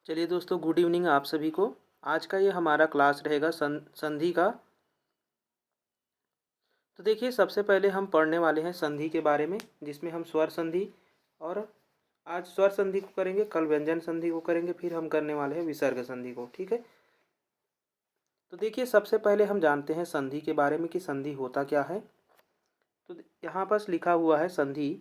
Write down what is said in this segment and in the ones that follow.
चलिए दोस्तों, good evening आप सभी को। आज का ये हमारा क्लास रहेगा संधि का। तो देखिए, सबसे पहले हम पढ़ने वाले हैं संधि के बारे में, जिसमें हम स्वर संधि और आज स्वर संधि को करेंगे, कल व्यंजन संधि को करेंगे, फिर हम करने वाले हैं विसर्ग संधि को। ठीक है। तो देखिए, सबसे पहले हम जानते हैं संधि के बारे में कि संधि होता क्या है। तो यहाँ पर लिखा हुआ है संधि।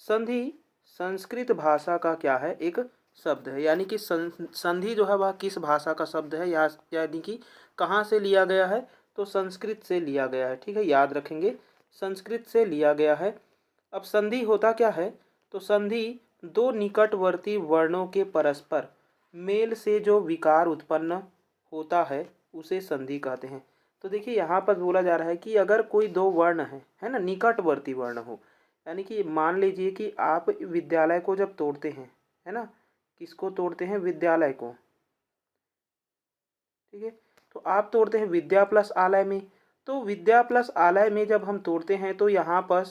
संधि संस्कृत भाषा का क्या है, एक शब्द है। यानी कि संधि जो है वह किस भाषा का शब्द है, या यानी कि कहाँ से लिया गया है, तो संस्कृत से लिया गया है। ठीक है, याद रखेंगे, संस्कृत से लिया गया है। अब संधि होता क्या है, तो संधि दो निकटवर्ती वर्णों के परस्पर मेल से जो विकार उत्पन्न होता है उसे संधि कहते हैं। तो देखिए, यहाँ पर बोला जा रहा है कि अगर कोई दो वर्ण है ना, निकटवर्ती वर्ण हो, यानी कि मान लीजिए कि आप विद्यालय को जब तोड़ते हैं, है ना, किसको तोड़ते हैं, विद्यालय को। ठीक है, तो आप तोड़ते हैं विद्या प्लस आलय में। तो विद्या प्लस आलय में जब हम तोड़ते हैं तो यहाँ पर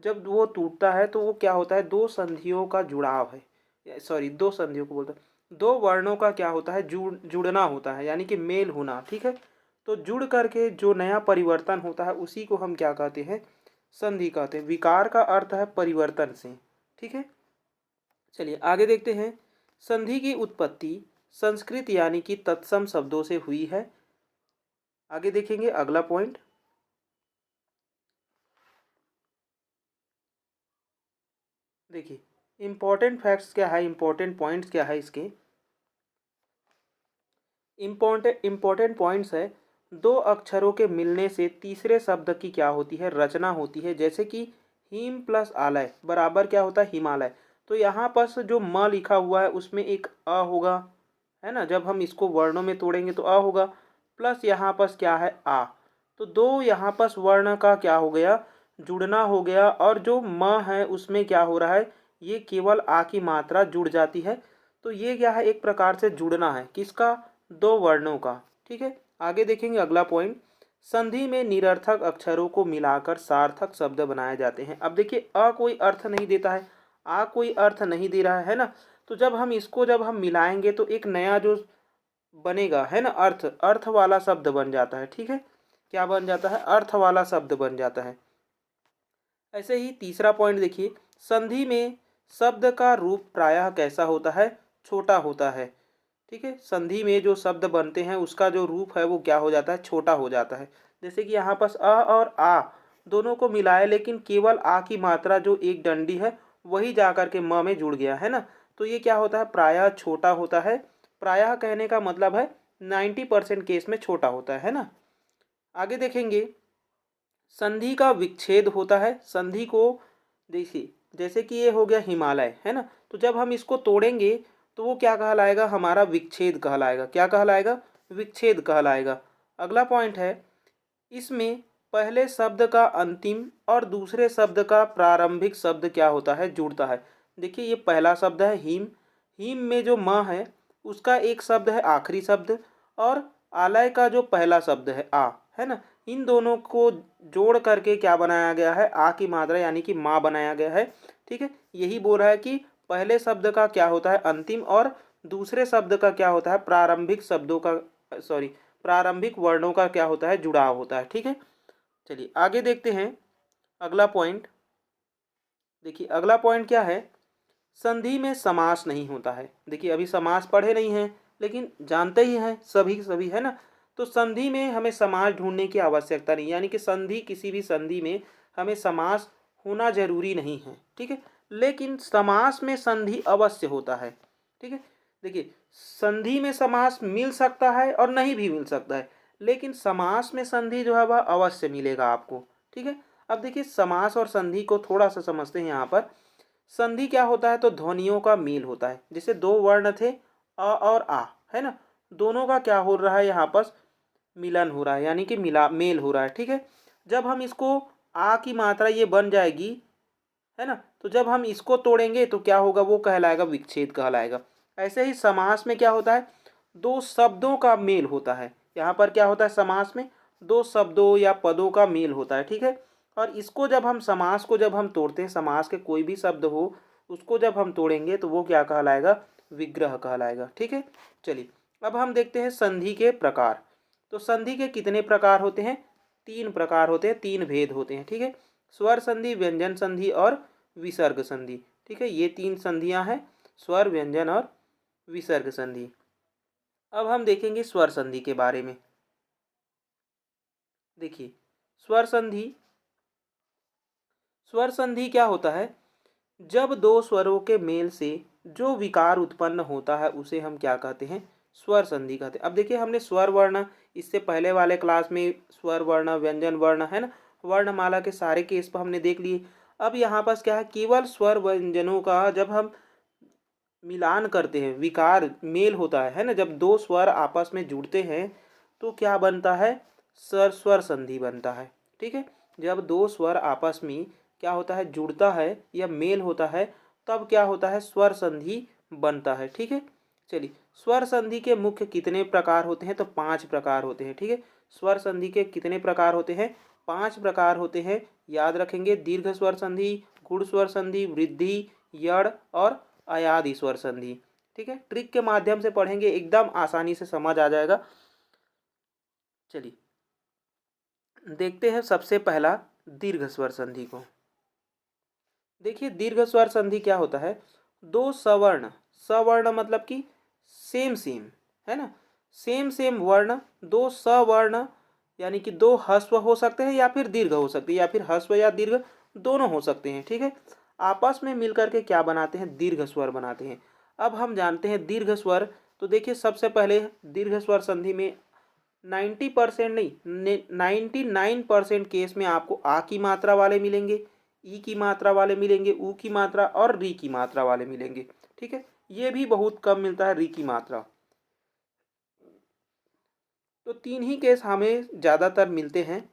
जब वो टूटता है तो वो क्या होता है, दो संधियों का जुड़ाव है, सॉरी, दो संधियों को बोलते हैं, दो वर्णों का क्या होता है, जुड़ना होता है, यानी कि मेल होना। ठीक है, तो जुड़ करके जो नया परिवर्तन होता है उसी को हम क्या कहते हैं, संधि कहते हैं। विकार का अर्थ है परिवर्तन से। ठीक है, चलिए आगे देखते हैं। संधि की उत्पत्ति संस्कृत यानी कि तत्सम शब्दों से हुई है। आगे देखेंगे अगला पॉइंट। देखिए, इंपॉर्टेंट फैक्ट्स क्या है, इंपॉर्टेंट पॉइंट्स क्या है इसके। इंपॉर्टेंट पॉइंट्स है, दो अक्षरों के मिलने से तीसरे शब्द की क्या होती है, रचना होती है। जैसे कि हिम प्लस आलय बराबर क्या होता है, हिमालय। तो यहाँ पर जो म लिखा हुआ है उसमें एक अ होगा, है ना, जब हम इसको वर्णों में तोड़ेंगे तो अ होगा, प्लस यहाँ पर क्या है, आ। तो दो यहाँ पर वर्ण का क्या हो गया, जुड़ना हो गया। और जो म है उसमें क्या हो रहा है, ये केवल आ की मात्रा जुड़ जाती है। तो ये क्या है, एक प्रकार से जुड़ना है, किसका, दो वर्णों का। ठीक है, आगे देखेंगे अगला पॉइंट। संधि में निरर्थक अक्षरों को मिलाकर सार्थक शब्द बनाए जाते हैं। अब देखिए, अ कोई अर्थ नहीं देता है, आ कोई अर्थ नहीं दे रहा है ना। तो जब हम इसको जब हम मिलाएंगे तो एक नया जो बनेगा, है ना, अर्थ, अर्थ वाला शब्द बन जाता है। ठीक है, क्या बन जाता है, अर्थ वाला शब्द बन जाता है। ऐसे ही तीसरा पॉइंट देखिए, संधि में शब्द का रूप प्रायः कैसा होता है, छोटा होता है। ठीक है, संधि में जो शब्द बनते हैं उसका जो रूप है वो क्या हो जाता है, छोटा हो जाता है। जैसे कि यहाँ पर अ और आ दोनों को मिलाए, लेकिन केवल आ की मात्रा जो एक डंडी है वही जा कर के म में जुड़ गया, है ना। तो ये क्या होता है, प्रायः छोटा होता है। प्रायः कहने का मतलब है 90% केस में छोटा होता है ना। आगे देखेंगे, संधि का विच्छेद होता है। संधि को देखिए, जैसे कि ये हो गया हिमालय, है ना, तो जब हम इसको तोड़ेंगे तो वो क्या कहलाएगा, हमारा विच्छेद कहलाएगा। क्या कहलाएगा, विच्छेद कहलाएगा। अगला पॉइंट है, इसमें पहले शब्द का अंतिम और दूसरे शब्द का प्रारंभिक शब्द क्या होता है, जुड़ता है। देखिए, ये पहला शब्द है हिम। हिम में जो म है उसका एक शब्द है आखिरी शब्द, और आलय का जो पहला शब्द है आ, है ना, इन दोनों को जोड़ करके क्या बनाया गया है, आ की मात्रा यानी कि माँ बनाया गया है। ठीक है, यही बोल रहा है कि पहले शब्द का क्या होता है, अंतिम, और दूसरे शब्द का क्या होता है, प्रारंभिक शब्दों का, सॉरी, प्रारंभिक वर्णों का क्या होता है, जुड़ाव होता है। ठीक है, चलिए आगे देखते हैं अगला पॉइंट। देखिए, अगला पॉइंट क्या है, संधि में समास नहीं होता है। देखिए, अभी समास पढ़े नहीं हैं, लेकिन जानते ही हैं सभी सभी, है ना। तो संधि में हमें समास ढूंढने की आवश्यकता नहीं, यानी कि संधि, किसी भी संधि में हमें समास होना जरूरी नहीं है। ठीक है, लेकिन समास में संधि अवश्य होता है। ठीक है, देखिए, संधि में समास मिल सकता है और नहीं भी मिल सकता है, लेकिन समास में संधि जो है वह अवश्य मिलेगा आपको। ठीक है, अब देखिए, समास और संधि को थोड़ा सा समझते हैं। यहाँ पर संधि क्या होता है, तो ध्वनियों का मेल होता है। जैसे दो वर्ण थे अ और आ, है ना, दोनों का क्या हो रहा है, यहाँ पर मिलन हो रहा है, यानी कि मिला मेल हो रहा है। ठीक है, जब हम इसको आ की मात्रा ये बन जाएगी, है ना, तो जब हम इसको तोड़ेंगे तो क्या होगा, वो कहलाएगा विच्छेद कहलाएगा। ऐसे ही समास में क्या होता है, दो शब्दों का मेल होता है। यहाँ पर क्या होता है, समास में दो शब्दों या पदों का मेल होता है। ठीक है, और इसको जब हम समास को जब हम तोड़ते हैं, समास के कोई भी शब्द हो उसको जब हम तोड़ेंगे तो वो क्या कहलाएगा, विग्रह कहलाएगा। ठीक है, चलिए अब हम देखते हैं संधि के प्रकार। तो संधि के कितने प्रकार होते हैं? 3 प्रकार होते हैं, 3 भेद होते हैं। ठीक है, स्वर संधि, व्यंजन संधि और विसर्ग संधि। ठीक है, ये 3 संधियां हैं, स्वर, व्यंजन और विसर्ग संधि। अब हम देखेंगे स्वर संधि के बारे में। देखिए स्वर संधि, स्वर संधि क्या होता है? जब दो स्वरों के मेल से जो विकार उत्पन्न होता है उसे हम क्या कहते हैं? स्वर संधि कहते हैं। अब देखिए हमने स्वर वर्ण, इससे पहले वाले क्लास में स्वर वर्ण, व्यंजन वर्ण, है ना, वर्णमाला के सारे केस पर हमने देख लिए। अब यहाँ पास क्या है, केवल स्वर व्यंजनों का जब हम मिलान करते हैं, विकार मेल होता है ना, जब दो स्वर आपस में जुड़ते हैं तो क्या बनता है? स्वर स्वर संधि बनता है। ठीक है, जब दो स्वर आपस में क्या होता है, जुड़ता है या मेल होता है, तब क्या होता है? स्वर संधि बनता है। ठीक है, चलिए स्वर संधि के मुख्य कितने प्रकार होते हैं? तो 5 प्रकार होते हैं। ठीक है, स्वर संधि के कितने प्रकार होते हैं? 5 प्रकार होते हैं। याद रखेंगे, दीर्घ स्वर संधि, गुण स्वर संधि, वृद्धि, यड़ और अयादि स्वर संधि। ठीक है, ट्रिक के माध्यम से पढ़ेंगे, एकदम आसानी से समझ आ जाएगा। चलिए देखते हैं सबसे पहला दीर्घ स्वर संधि को। देखिए दीर्घ स्वर संधि क्या होता है? दो सवर्ण, सवर्ण मतलब कि सेम सेम, है ना, सेम सेम वर्ण, दो सवर्ण यानी कि दो ह्रस्व हो सकते हैं या फिर दीर्घ हो सकते हैं, या फिर ह्रस्व या दीर्घ दोनों हो सकते हैं। ठीक है, आपस में मिलकर के क्या बनाते हैं? दीर्घ स्वर बनाते हैं। अब हम जानते हैं दीर्घ स्वर। तो देखिए सबसे पहले दीर्घ स्वर संधि में 90% नहीं, 99% केस में आपको आ की मात्रा वाले मिलेंगे, ई की मात्रा वाले मिलेंगे, ऊ की मात्रा और री की मात्रा वाले मिलेंगे। ठीक है, ये भी बहुत कम मिलता है री की मात्रा। तो 3 ही केस हमें ज़्यादातर मिलते हैं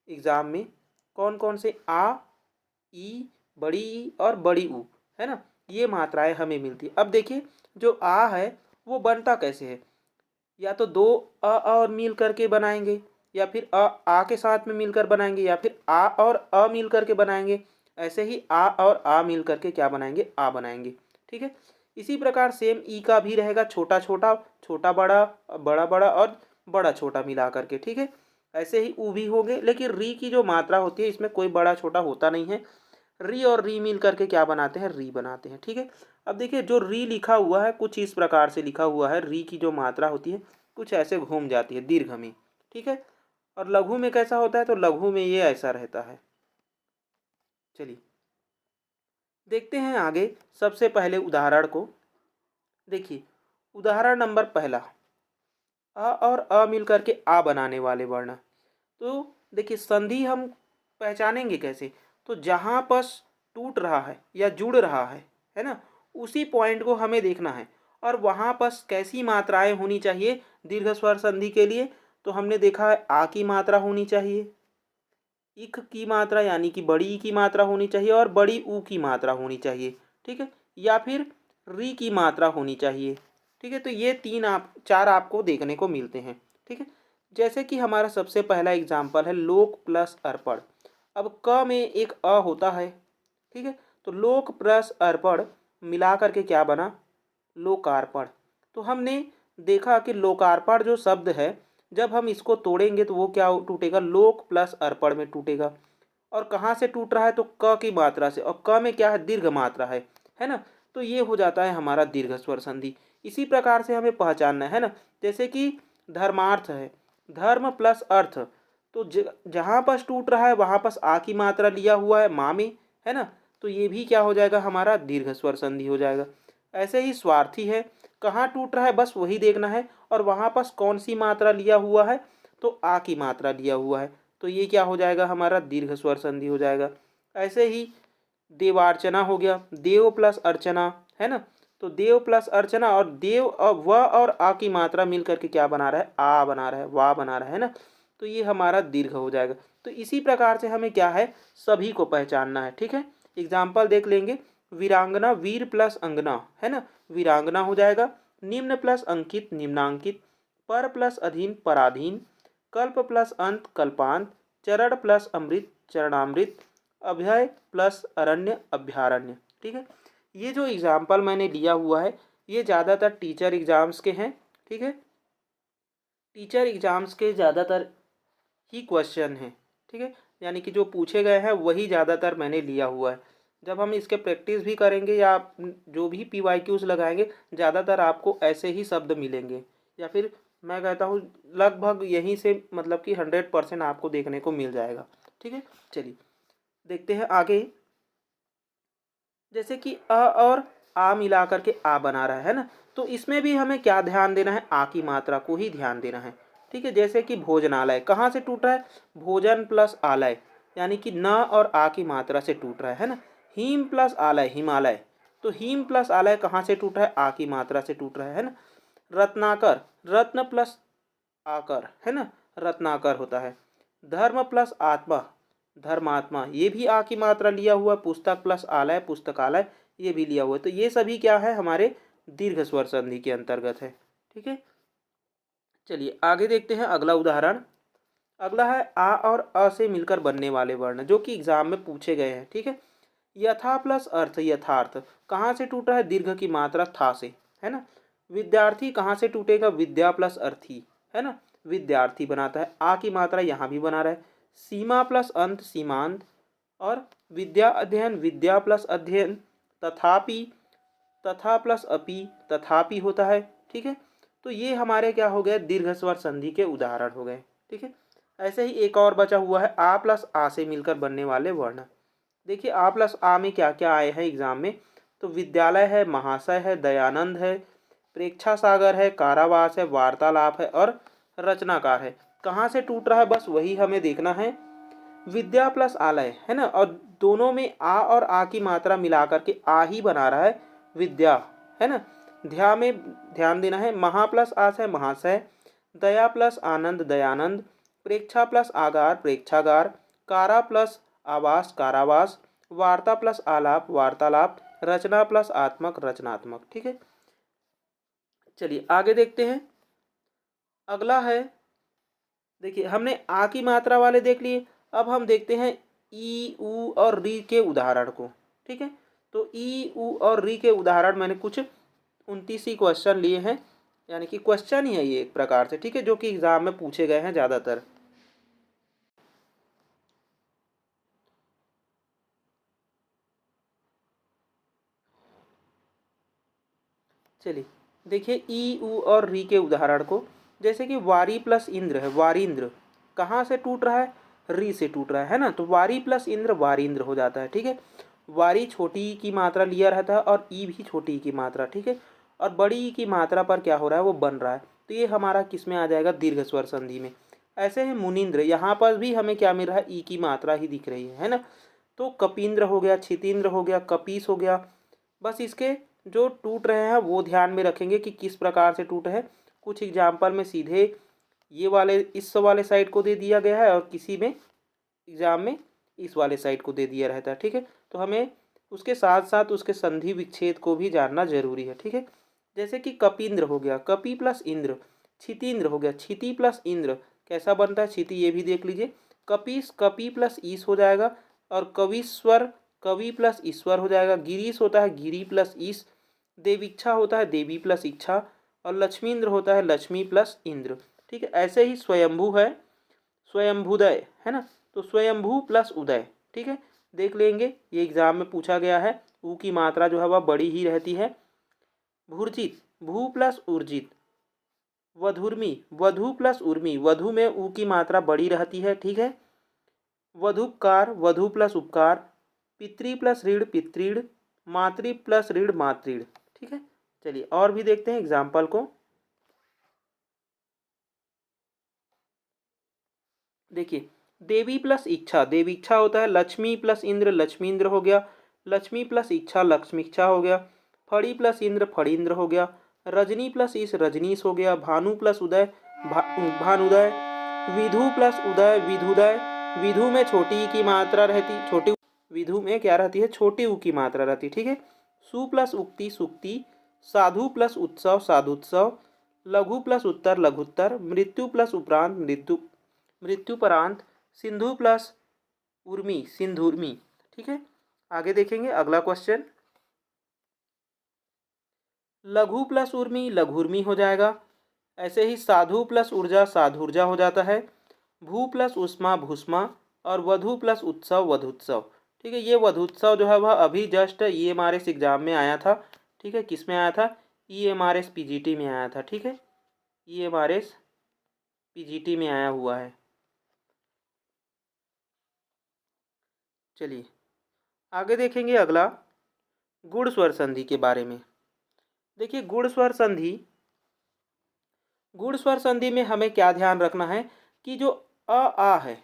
एग्ज़ाम में। कौन कौन से? आ, ई, बड़ी ई और बड़ी ऊ, है ना, ये मात्राएं हमें मिलती है। अब देखिए जो आ है वो बनता कैसे है? या तो दो और मिल करके बनाएंगे, या फिर आ के साथ में मिलकर बनाएंगे, या फिर आ और मिल करके बनाएंगे। ऐसे ही आ और आ मिल करके क्या बनाएंगे? आ बनाएंगे। ठीक है, इसी प्रकार सेम ई का भी रहेगा, छोटा छोटा, छोटा बड़ा, बड़ा बड़ा और बड़ा छोटा मिला करके। ठीक है, ऐसे ही ऊ भी होंगे, लेकिन री की जो मात्रा होती है इसमें कोई बड़ा छोटा होता नहीं है। री और री मिल करके क्या बनाते हैं? री बनाते हैं। ठीक है, अब देखिए जो री लिखा हुआ है कुछ इस प्रकार से लिखा हुआ है, री की जो मात्रा होती है कुछ ऐसे घूम जाती है दीर्घ में। ठीक है, और लघु में कैसा होता है? तो लघु में ये ऐसा रहता है। चलिए देखते हैं आगे सबसे पहले उदाहरण को। देखिए उदाहरण नंबर पहला, अ और अ मिलकर के आ बनाने वाले वर्ण। तो देखिए संधि हम पहचानेंगे कैसे? तो जहाँ पर टूट रहा है या जुड़ रहा है ना, उसी पॉइंट को हमें देखना है। और वहाँ पर कैसी मात्राएं होनी चाहिए दीर्घ स्वर संधि के लिए? तो हमने देखा है आ की मात्रा होनी चाहिए, इक की मात्रा यानी कि बड़ी ई की मात्रा होनी चाहिए, और बड़ी ऊ की मात्रा होनी चाहिए। ठीक है, या फिर री की मात्रा होनी चाहिए। ठीक है, तो ये 4 आपको देखने को मिलते हैं। ठीक है, जैसे कि हमारा सबसे पहला एग्जाम्पल है लोक प्लस अर्पण। अब क में एक अ होता है। ठीक है, तो लोक प्लस अर्पण मिला करके क्या बना? लोकार्पण। तो हमने देखा कि लोकार्पण जो शब्द है, जब हम इसको तोड़ेंगे तो वो क्या टूटेगा? लोक प्लस अर्पण में टूटेगा। और कहाँ से टूट रहा है? तो क की मात्रा से, और क में क्या है? दीर्घ मात्रा है ना, तो ये हो जाता है हमारा दीर्घ स्वर संधि। इसी प्रकार से हमें पहचानना है ना, जैसे कि धर्मार्थ है, धर्म प्लस अर्थ, तो जहाँ पर टूट रहा है वहाँ पर आ की मात्रा लिया हुआ है माँ में, है ना, तो ये भी क्या हो जाएगा? हमारा दीर्घ स्वर संधि हो जाएगा। ऐसे ही स्वार्थी है, कहाँ टूट रहा है बस वही देखना है, और वहाँ पर कौन सी मात्रा लिया हुआ है? तो आ की मात्रा लिया हुआ है, तो ये क्या हो जाएगा? हमारा दीर्घ स्वर संधि हो जाएगा। ऐसे ही देवार्चना हो गया, देव प्लस अर्चना, है ना, तो देव प्लस अर्चना, और देव व और आ की मात्रा मिल करके क्या बना रहा है? आ बना रहा है, वाह बना रहा है ना, तो ये हमारा दीर्घ हो जाएगा। तो इसी प्रकार से हमें क्या है? सभी को पहचानना है। ठीक है, एग्जाम्पल देख लेंगे। वीरांगना, वीर प्लस अंगना, है ना, वीरांगना हो जाएगा। निम्न प्लस अंकित, निम्नांकित। पर प्लस अधीन, पराधीन। कल्प प्लस अंत, कल्पांत। चरण प्लस अमृत, चरणामृत। अभय प्लस अरण्य, अभयारण्य। ठीक है, ये जो एग्जाम्पल मैंने लिया हुआ है ये ज़्यादातर टीचर एग्ज़ाम्स के हैं, ठीक है। टीचर एग्ज़ाम्स के ज़्यादातर ही क्वेश्चन हैं, ठीक है। यानी कि जो पूछे गए हैं वही ज़्यादातर मैंने लिया हुआ है। जब हम इसके प्रैक्टिस भी करेंगे या जो भी PYQs लगाएंगे, ज़्यादातर आपको ऐसे ही शब्द मिलेंगे, या फिर मैं कहता हूँ लगभग यहीं से मतलब कि 100% आपको देखने को मिल जाएगा, ठीक है। चलिए देखते हैं आगे। जैसे कि अ और आ मिला करके आ बना रहा है ना, तो इसमें भी हमें क्या ध्यान देना है, आ की मात्रा को ही ध्यान देना है, ठीक है। जैसे कि भोजनालय कहाँ से टूट रहा है, भोजन प्लस आलय, यानी कि न और आ की मात्रा से टूट रहा है ना। हिम प्लस आलय हिमालय, तो हिम प्लस आलय कहाँ से टूट रहा है, आ की मात्रा से टूट रहा है ना। रत्नाकर, रत्न प्लस आकर है ना, रत्नाकर होता है। धर्म प्लस आत्मा, धर्मात्मा, ये भी आ की मात्रा लिया हुआ। पुस्तक प्लस आलय, पुस्तकालय, ये भी लिया हुआ है। तो ये सभी क्या है, हमारे दीर्घ स्वर संधि के अंतर्गत है, ठीक है। चलिए आगे देखते हैं अगला उदाहरण। अगला है आ और अ से मिलकर बनने वाले वर्ण, जो कि एग्जाम में पूछे गए हैं, ठीक है। यथा प्लस अर्थ, यथार्थ कहाँ से टूटा है, दीर्घ की मात्रा था से, है ना। विद्यार्थी कहाँ से टूटेगा, विद्या प्लस अर्थी, है ना, विद्यार्थी बनाता है। आ की मात्रा यहाँ भी बना रहा है। सीमा प्लस अंत, सीमांत। और विद्या अध्ययन, विद्या प्लस अध्ययन। तथापि, तथा प्लस अपि, तथापि होता है, ठीक है। तो ये हमारे क्या हो गए, दीर्घ स्वर संधि के उदाहरण हो गए, ठीक है। ऐसे ही एक और बचा हुआ है आ प्लस आ से मिलकर बनने वाले वर्ण। देखिए आ प्लस आ में क्या क्या आए हैं एग्जाम में, तो विद्यालय है, महाशय है, दयानंद है, प्रेक्षा सागर है, कारावास है, वार्तालाप है और रचनाकार है। कहाँ से टूट रहा है, बस वही हमें देखना है। विद्या प्लस आलय है ना, और दोनों में आ और आ की मात्रा मिलाकर के आ ही बना रहा है, विद्या, है ना। ध्या में ध्यान देना है। महा प्लस आस है, महाशय। दया प्लस आनंद, दयानंद। प्रेक्षा प्लस आगार, प्रेक्षागार। कारा प्लस आवास, कारावास। वार्ता प्लस आलाप, वार्तालाप। रचना प्लस आत्मक, रचनात्मक, ठीक है। चलिए आगे देखते हैं। अगला है, देखिए हमने आ की मात्रा वाले देख लिए। अब हम देखते हैं ई ऊ और री के उदाहरण को, ठीक है। तो ई ऊ और री के उदाहरण मैंने कुछ 29 ही क्वेश्चन लिए हैं, यानी कि क्वेश्चन ही है ये एक प्रकार से, ठीक है, जो कि एग्जाम में पूछे गए हैं ज़्यादातर। चलिए देखिए ई ऊ और री के उदाहरण को। जैसे कि वारी प्लस इंद्र है, वारिंद्र कहाँ से टूट रहा है, री से टूट रहा है ना। तो वारी प्लस इंद्र वारिंद्र हो जाता है, ठीक है। वारी छोटी ई की मात्रा लिया रहता है और ई भी छोटी ई की मात्रा, ठीक है। और बड़ी ई की मात्रा पर क्या हो रहा है, वो बन रहा है। तो ये हमारा किस में आ जाएगा, दीर्घ स्वर संधि में। ऐसे है मुनिंद्र, यहाँ पर भी हमें क्या मिल रहा है, ई की मात्रा ही दिख रही है ना। तो कपींद्र हो गया, छितीन्द्र हो गया, कपीस हो गया। बस इसके जो टूट रहे हैं वो ध्यान में रखेंगे कि किस प्रकार से टूटे हैं। कुछ एग्जाम्पल में सीधे ये वाले इस वाले साइड को दे दिया गया है और किसी में एग्जाम में इस वाले साइड को दे दिया रहता है, ठीक है। तो हमें उसके साथ साथ उसके संधि विच्छेद को भी जानना जरूरी है, ठीक है। जैसे कि कपींद्र हो गया, कपि प्लस इंद्र। छितीन्द्र हो गया, छिति प्लस इंद्र। कैसा बनता है छिति, ये भी देख लीजिए। कपीस, कपि प्लस ईस हो जाएगा। और कविश्वर, कवि प्लस ईश्वर हो जाएगा। गिरीश होता है गिरी प्लस ईश। देवीक्षा होता है देवी प्लस इच्छा। और लक्ष्मींद्र होता है लक्ष्मी प्लस इंद्र, ठीक है। ऐसे ही स्वयंभू है, स्वयंभूदय है ना। तो स्वयंभू प्लस उदय, ठीक है, देख लेंगे, ये एग्जाम में पूछा गया है। ऊ की मात्रा जो है वह बड़ी ही रहती है। भूर्जित, भू प्लस ऊर्जित। वधुर्मी, वधु प्लस उर्मी, वधु में ऊ की मात्रा बड़ी रहती है, ठीक है। वधुपकार, वधु प्लस उपकार। पितृ प्लस ऋण, पितृण। मातृ प्लस ऋण, मातृण, ठीक है। चलिए और भी देखते हैं एग्जाम्पल को। देखिए देवी प्लस इच्छा, देवी इच्छा होता है। लक्ष्मी प्लस इंद्र, लक्ष्मींद्र हो गया। लक्ष्मी प्लस इच्छा, लक्ष्मीच्छा हो गया। फड़ी प्लस इंद्र, फड़ींद्र हो गया। रजनी प्लस ईश, रजनीश हो गया। भानु प्लस उदय, भानुदय। विधु प्लस उदय, विधुदय। विधु में छोटी ई की मात्रा रहती, छोटी विधु में क्या रहती है, छोटी ऊ की मात्रा रहती, ठीक है। सु प्लस उक्ति, सुक्ति। साधु प्लस उत्सव, साधुत्सव। लघु प्लस उत्तर, लघुत्तर। मृत्यु प्लस उपरांत, मृत्यु मृत्युपरांत। सिंधु प्लस उर्मी, सिंधुर्मी, ठीक है। आगे देखेंगे अगला क्वेश्चन। लघु प्लस उर्मी लघुर्मी हो जाएगा। ऐसे ही साधु प्लस ऊर्जा साधुर्जा हो जाता है। भू प्लस उष्मा भूष्मा और वधु प्लस उत्सव वधुत्सव। ठीक है, ये वधुत्सव जो है वह अभी जस्ट EMRS एग्जाम में आया था। ठीक है, किस में आया था? EMRS PGT में आया था। ठीक है, EMRS PGT में आया हुआ है। चलिए आगे देखेंगे अगला गुण स्वर संधि के बारे में। देखिए गुण स्वर संधि में हमें क्या ध्यान रखना है कि जो आ है,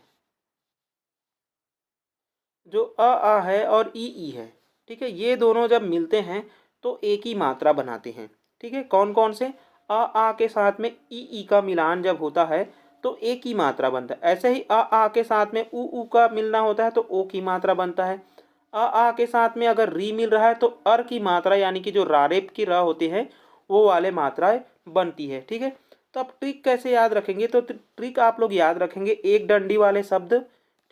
जो आ है और ई है, ठीक है, ये दोनों जब मिलते हैं तो एक ही मात्रा बनाते हैं। ठीक है, कौन कौन से? आ के साथ में ई का मिलान जब होता है तो एक ही मात्रा बनता है। ऐसे ही आ के साथ में ऊ का मिलना होता है तो ओ की मात्रा बनता है। आ के साथ में अगर री मिल रहा है तो अर की मात्रा यानी कि जो रारेप की र होते हैं वो वाले मात्राएं बनती है। ठीक है, तो आप ट्रिक कैसे याद रखेंगे? तो ट्रिक आप लोग याद रखेंगे एक डंडी वाले शब्द।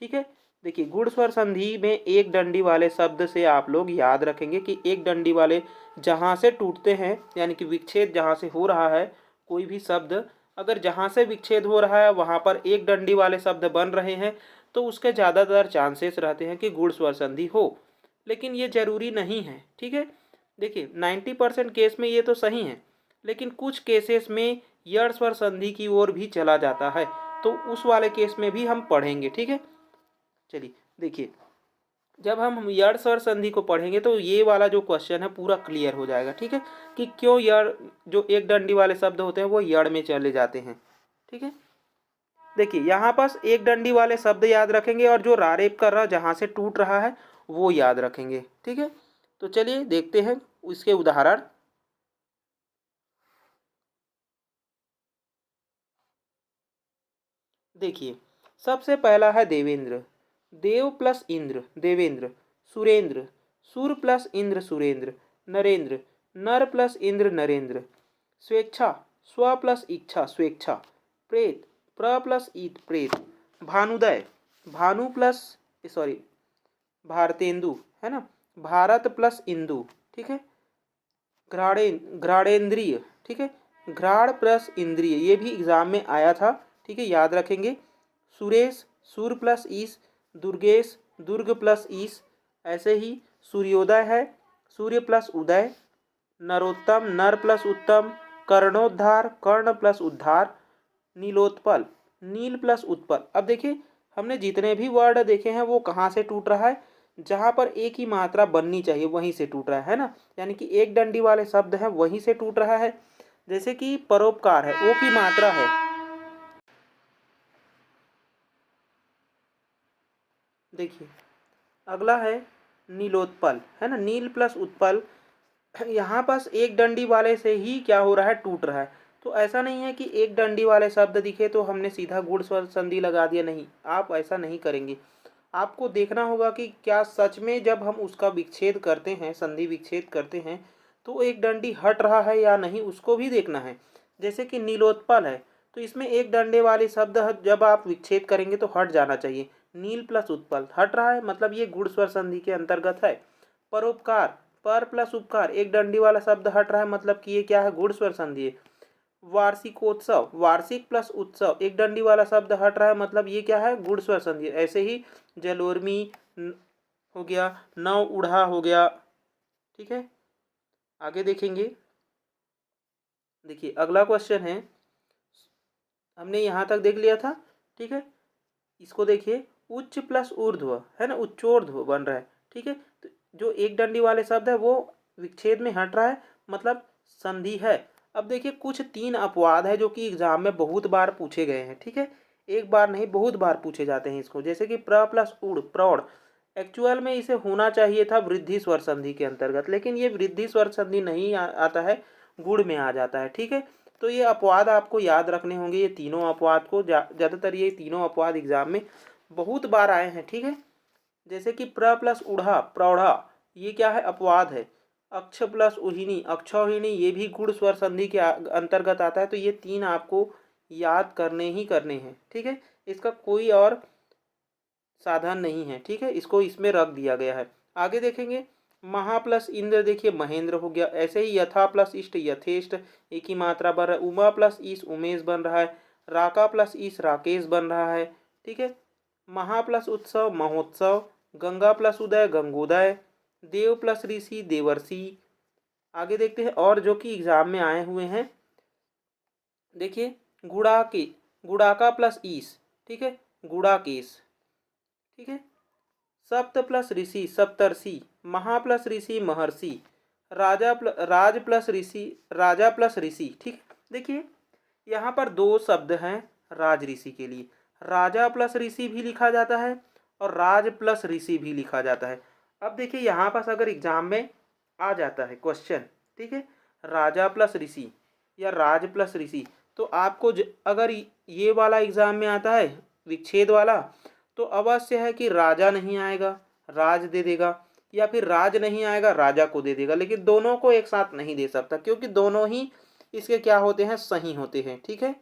ठीक है, देखिए गुण स्वर संधि में एक डंडी वाले शब्द से आप लोग याद रखेंगे कि एक डंडी वाले जहाँ से टूटते हैं यानी कि विच्छेद जहाँ से हो रहा है कोई भी शब्द, अगर जहाँ से विच्छेद हो रहा है वहाँ पर एक डंडी वाले शब्द बन रहे हैं तो उसके ज़्यादातर चांसेस रहते हैं कि गुण स्वर संधि हो, लेकिन ये जरूरी नहीं है। ठीक है, देखिए 90% केस में ये तो सही है, लेकिन कुछ केसेस में यड़ स्वर संधि की ओर भी चला जाता है, तो उस वाले केस में भी हम पढ़ेंगे। ठीक है, चलिए देखिए जब हम यड़ स्वर संधि को पढ़ेंगे तो ये वाला जो क्वेश्चन है पूरा क्लियर हो जाएगा। ठीक है, कि क्यों यड़ जो एक डंडी वाले शब्द होते हैं वो यड़ में चले जाते हैं। ठीक है, देखिए यहाँ पास एक डंडी वाले शब्द याद रखेंगे और जो रारेप कर रहा जहाँ से टूट रहा है वो याद रखेंगे। ठीक है, तो चलिए देखते हैं इसके उदाहरण। देखिए सबसे पहला है देवेंद्र, देव प्लस इंद्र देवेंद्र। सुरेंद्र, सुर प्लस इंद्र सुरेंद्र। नरेंद्र, नर प्लस इंद्र नरेंद्र। स्वेच्छा, स्व प्लस इच्छा स्वेच्छा। प्रेत, प्र प्लस ईत प्रेत। भानुदय, भानु प्लस सॉरी भारतेंदु है ना, भारत प्लस इंदु। ठीक है, घ्राणेन्द्रिय। ठीक है, घ्राण प्लस इंद्रिय, ये भी एग्जाम में आया था। ठीक है, याद रखेंगे। सुरेश, सुर प्लस ईस। दुर्गेश, दुर्ग प्लस ईस। ऐसे ही सूर्योदय है, सूर्य प्लस उदय। नरोत्तम, नर प्लस उत्तम। कर्णोद्धार, कर्ण प्लस उद्धार। नीलोत्पल, नील प्लस उत्पल। अब देखिए हमने जितने भी वर्ड देखे हैं वो कहाँ से टूट रहा है? जहाँ पर एक ही मात्रा बननी चाहिए वहीं से टूट रहा है ना, यानी कि एक डंडी वाले शब्द हैं वहीं से टूट रहा है। जैसे कि परोपकार है, ओ की मात्रा है। देखिए अगला है नीलोत्पल है ना, नील प्लस उत्पल। यहाँ पास एक डंडी वाले से ही क्या हो रहा है? टूट रहा है। तो ऐसा नहीं है कि एक डंडी वाले शब्द दिखे तो हमने सीधा गुण स्वर संधि लगा दिया, नहीं, आप ऐसा नहीं करेंगे। आपको देखना होगा कि क्या सच में जब हम उसका विच्छेद करते हैं, संधि विच्छेद करते हैं, तो एक डंडी हट रहा है या नहीं उसको भी देखना है। जैसे कि नीलोत्पल है तो इसमें एक डंडे वाले शब्द जब आप विच्छेद करेंगे तो हट जाना चाहिए। नील प्लस उत्पल हट रहा है, मतलब ये गुण स्वर संधि के अंतर्गत है। परोपकार, पर प्लस उपकार, एक डंडी वाला शब्द हट रहा है, मतलब कि ये क्या है? गुण स्वर संधि है। वार्षिकोत्सव, वार्षिक प्लस उत्सव, एक डंडी वाला शब्द हट रहा है, मतलब ये क्या है? गुण स्वर संधि। ऐसे ही जलोर्मी हो गया, नव उड़ा हो गया। ठीक है, आगे देखेंगे। देखिए अगला क्वेश्चन है, हमने यहाँ तक देख लिया था। ठीक है, इसको देखिए, उच्च प्लस ऊर्ध्व है ना, उच्चोर्ध्व बन रहा है। ठीक है, तो जो एक डंडी वाले शब्द है वो विच्छेद में हट रहा है, मतलब संधि है। अब देखिए कुछ तीन अपवाद है जो कि एग्जाम में बहुत बार पूछे गए हैं। ठीक है, एक बार नहीं बहुत बार पूछे जाते हैं इसको। जैसे कि प्र प्लस उड़ प्रौढ़, एक्चुअल में इसे होना चाहिए था वृद्धि स्वर संधि के अंतर्गत, लेकिन ये वृद्धि स्वर संधि नहीं आता है, गुण में आ जाता है। ठीक है, तो ये अपवाद आपको याद रखने होंगे। ये तीनों अपवाद को ज़्यादातर ये तीनों अपवाद एग्जाम में बहुत बार आए हैं। ठीक है, जैसे कि प्र प्लस उढ़ा प्रौढ़ा, ये क्या है? अपवाद है। अक्ष प्लस उहिनी अक्षौहिणी, ये भी गुण स्वर संधि के अंतर्गत आता है। तो ये तीन आपको याद करने ही करने हैं। ठीक है, इसका कोई और साधन नहीं है। ठीक है, इसको इसमें रख दिया गया है। आगे देखेंगे महा प्लस इंद्र देखिए महेंद्र हो गया। ऐसे ही यथा प्लस इष्ट यथेष्ट, एक ही मात्रा बन रहा है। उमा प्लस ईश उमेश बन रहा है। राका प्लस ईश राकेश बन रहा है। ठीक है। महा प्लस उत्सव महोत्सव। गंगा प्लस उदय गंगोदय। देव प्लस ऋषि देवर्षि। आगे देखते हैं और जो कि एग्जाम में आए हुए हैं। देखिए गुड़ाके, गुड़ाका प्लस ईश, ठीक है, गुड़ाकेश। ठीक है। सप्त प्लस ऋषि सप्तर्षि। महा प्लस ऋषि महर्षि। राज प्लस ऋषि राजा प्लस ऋषि। ठीक। देखिए यहाँ पर दो शब्द हैं राज ऋषि के लिए। राजा प्लस ऋषि भी लिखा जाता है और राज प्लस ऋषि भी लिखा जाता है। अब देखिए यहाँ पास अगर एग्जाम में आ जाता है क्वेश्चन, ठीक है, राजा प्लस ऋषि या राज प्लस ऋषि, तो आपको अगर ये वाला एग्जाम में आता है विच्छेद वाला, तो अवश्य है कि राजा नहीं आएगा राज दे देगा, या फिर राज नहीं आएगा राजा को दे देगा। लेकिन दोनों को एक साथ नहीं दे सकता क्योंकि दोनों ही इसके क्या होते हैं, सही होते हैं। ठीक है।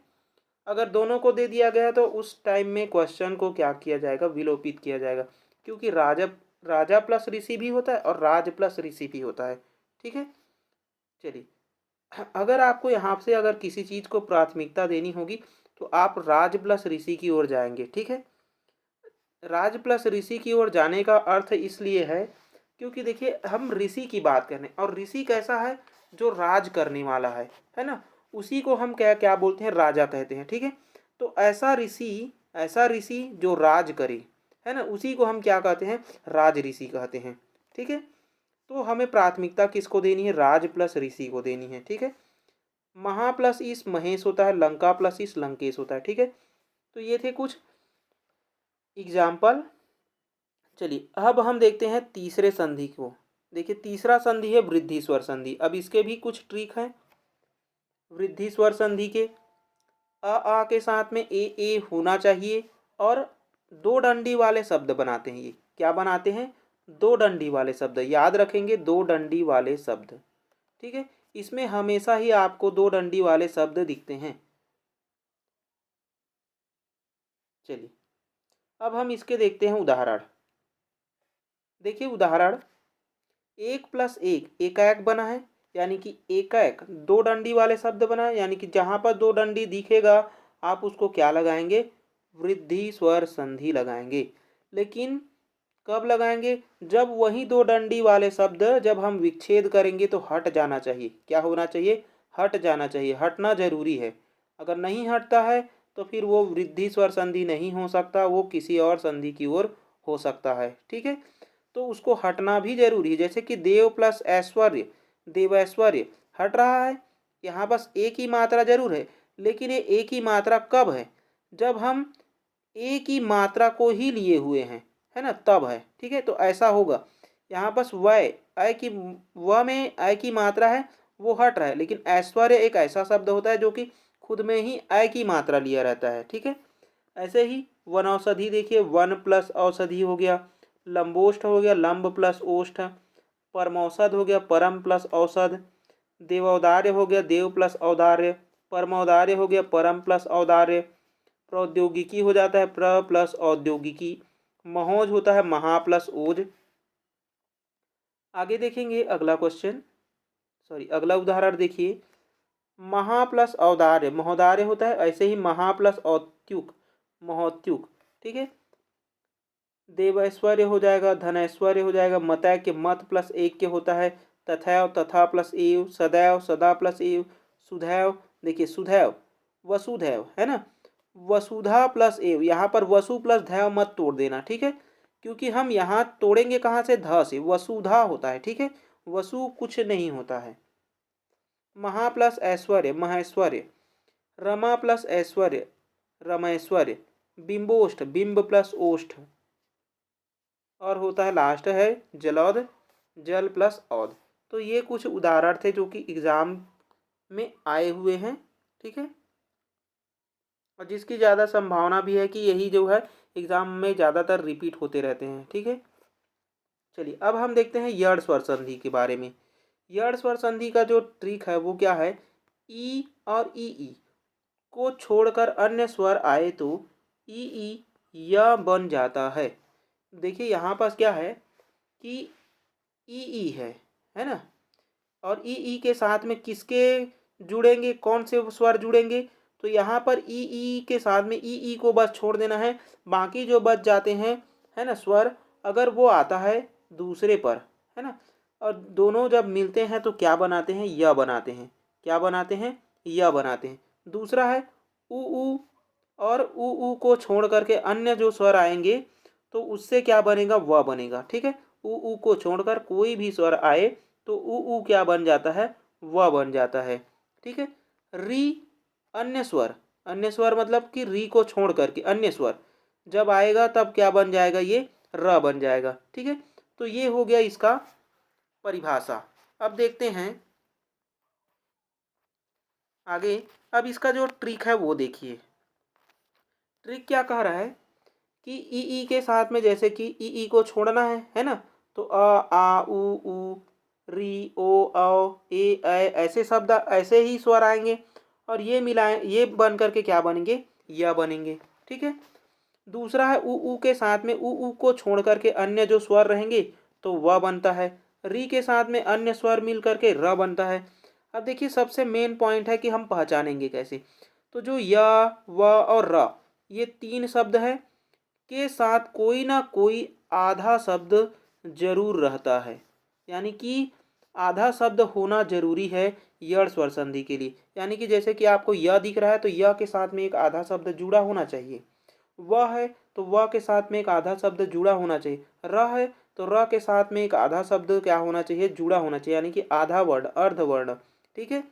अगर दोनों को दे दिया गया तो उस टाइम में क्वेश्चन को क्या किया जाएगा, विलोपित किया जाएगा, क्योंकि राजा राजा प्लस ऋषि भी होता है और राज प्लस ऋषि भी होता है। ठीक है। चलिए, अगर आपको यहाँ से अगर किसी चीज़ को प्राथमिकता देनी होगी तो आप राज प्लस ऋषि की ओर जाएंगे। ठीक है। राज प्लस ऋषि की ओर जाने का अर्थ इसलिए है क्योंकि देखिए हम ऋषि की बात कर रहे हैं और ऋषि कैसा है, जो राज करने वाला है ना, उसी को हम क्या क्या बोलते हैं, राजा कहते हैं। ठीक है। तो ऐसा ऋषि जो राज करे, है ना, उसी को हम क्या कहते हैं, राज ऋषि कहते हैं। ठीक है। तो हमें प्राथमिकता किसको देनी है, राज प्लस ऋषि को देनी है। ठीक है। महा प्लस ईश महेश होता है, लंका प्लस ईश लंकेश होता है। ठीक है। तो ये थे कुछ एग्जाम्पल। चलिए अब हम देखते हैं तीसरे संधि को। देखिए तीसरा संधि है वृद्धि स्वर संधि। अब इसके भी कुछ ट्रिक हैं। वृद्धि स्वर संधि के आ के साथ में ए होना चाहिए और दो डंडी वाले शब्द बनाते हैं। ये क्या बनाते हैं, दो डंडी वाले शब्द, याद रखेंगे, दो डंडी वाले शब्द। ठीक है। इसमें हमेशा ही आपको दो डंडी वाले शब्द दिखते हैं। चलिए अब हम इसके देखते हैं उदाहरण। देखिए उदाहरण, एक प्लस एक एकाएक बना है, यानी कि एकाएक दो डंडी वाले शब्द बना है, यानी कि जहाँ पर दो डंडी दिखेगा आप उसको क्या लगाएंगे, वृद्धि स्वर संधि लगाएंगे। लेकिन कब लगाएंगे, जब वही दो डंडी वाले शब्द जब हम विच्छेद करेंगे तो हट जाना चाहिए। क्या होना चाहिए, हट जाना चाहिए, हटना जरूरी है। अगर नहीं हटता है तो फिर वो वृद्धि स्वर संधि नहीं हो सकता, वो किसी और संधि की ओर हो सकता है। ठीक है। तो उसको हटना भी जरूरी है। जैसे कि देव प्लस ऐश्वर्य देवैश्वर्य हट रहा है, यहाँ बस एक ही मात्रा जरूर है, लेकिन ये एक ही मात्रा कब है, जब हम एक ही मात्रा को ही लिए हुए हैं, है ना, तब है। ठीक है। तो ऐसा होगा यहाँ बस वय अय की व में अय की मात्रा है, वो हट रहा है, लेकिन ऐश्वर्य एक ऐसा शब्द होता है जो कि खुद में ही अय की मात्रा लिया रहता है। ठीक है। ऐसे ही वनौषधि देखिए, वन प्लस औषधि हो गया, लंबोष्ठ हो गया, लंब प्लस ओष्ठ, परमौषध हो गया, परम प्लस औषध, देवौदार्य हो गया, देव प्लस औदार्य, परमौदार्य हो गया, परम प्लस औदार्य, प्रौद्योगिकी हो जाता है प्र प्लस औद्योगिकी, महोज होता है महा प्लस ओज। आगे देखेंगे अगला क्वेश्चन, सॉरी अगला उदाहरण देखिए, महा प्लस औदार्य महोदार्य होता है, ऐसे ही महा प्लस औत्युक महोत्युक। ठीक है। देवैश्वर्य हो जाएगा, धनैश्वर्य हो जाएगा, मतय के मत प्लस एक के होता है, तथैव तथा प्लस एव, सदैव सदा प्लस एव, सुधैव देखिए सुधैव, वसुधैव है ना, वसुधा प्लस एव, यहाँ पर वसु प्लस धैव मत तोड़ देना। ठीक है। क्योंकि हम यहाँ तोड़ेंगे कहाँ से, ध से, वसुधा होता है। ठीक है। वसु कुछ नहीं होता है। महा प्लस ऐश्वर्य महेश्वर्य, रमा प्लस ऐश्वर्य रमैश्वर्य, बिंबोष्ठ बिंब प्लस ओष्ठ, और होता है लास्ट है जलौध जल प्लस औध। तो ये कुछ उदाहरण थे जो कि एग्जाम में आए हुए हैं। ठीक है। और जिसकी ज़्यादा संभावना भी है कि यही जो है एग्जाम में ज़्यादातर रिपीट होते रहते हैं। ठीक है। चलिए अब हम देखते हैं यड़ स्वर संधि के बारे में। यड़ स्वर संधि का जो ट्रिक है वो क्या है, ई और ई को छोड़कर अन्य स्वर आए तो ई य बन जाता है। देखिए यहाँ पास क्या है कि ई है ना। और ई के साथ में किसके जुड़ेंगे, कौन से स्वर जुड़ेंगे, तो यहाँ पर ई के साथ में ई को बस छोड़ देना है, बाकी जो बच जाते हैं है ना स्वर, अगर वो आता है दूसरे पर, है ना, और दोनों जब मिलते हैं तो क्या बनाते हैं, या बनाते हैं, क्या बनाते हैं, या बनाते हैं। दूसरा है ऊ, और ऊ को छोड़ करके अन्य जो स्वर आएंगे तो उससे क्या बनेगा, वह बनेगा। ठीक है, ऊ को छोड़कर कोई भी स्वर आए तो ऊ क्या बन जाता है, वह बन जाता है। ठीक है, री अन्य स्वर, अन्य स्वर मतलब कि री को छोड़ करके अन्य स्वर जब आएगा तब क्या बन जाएगा, ये र बन जाएगा। ठीक है, तो ये हो गया इसका परिभाषा। अब देखते हैं आगे। अब इसका जो ट्रिक है वो देखिए। ट्रिक क्या कह रहा है कि ई के साथ में जैसे कि ई को छोड़ना है ना, तो आ उ री ओ ए ऐसे शब्द ऐसे ही स्वर आएंगे और ये मिलाएं, ये बन करके क्या बनेंगे, या बनेंगे। ठीक है, दूसरा है ऊ के साथ में ऊ को छोड़ करके अन्य जो स्वर रहेंगे तो वह बनता है। री के साथ में अन्य स्वर मिल करके र बनता है। अब देखिए सबसे मेन पॉइंट है कि हम पहचानेंगे कैसे, तो जो य व और र ये तीन शब्द है के साथ कोई ना कोई आधा शब्द जरूर रहता है, यानी कि आधा शब्द होना जरूरी है यड़ स्वर संधि के लिए। यानी कि जैसे कि आपको य दिख रहा है तो य के साथ में एक आधा शब्द जुड़ा होना चाहिए, वह है तो वह के साथ में एक आधा शब्द जुड़ा होना चाहिए, र है तो र के साथ में एक आधा शब्द क्या होना चाहिए, जुड़ा होना चाहिए, यानी कि आधा वर्ण, अर्ध वर्ण। ठीक है,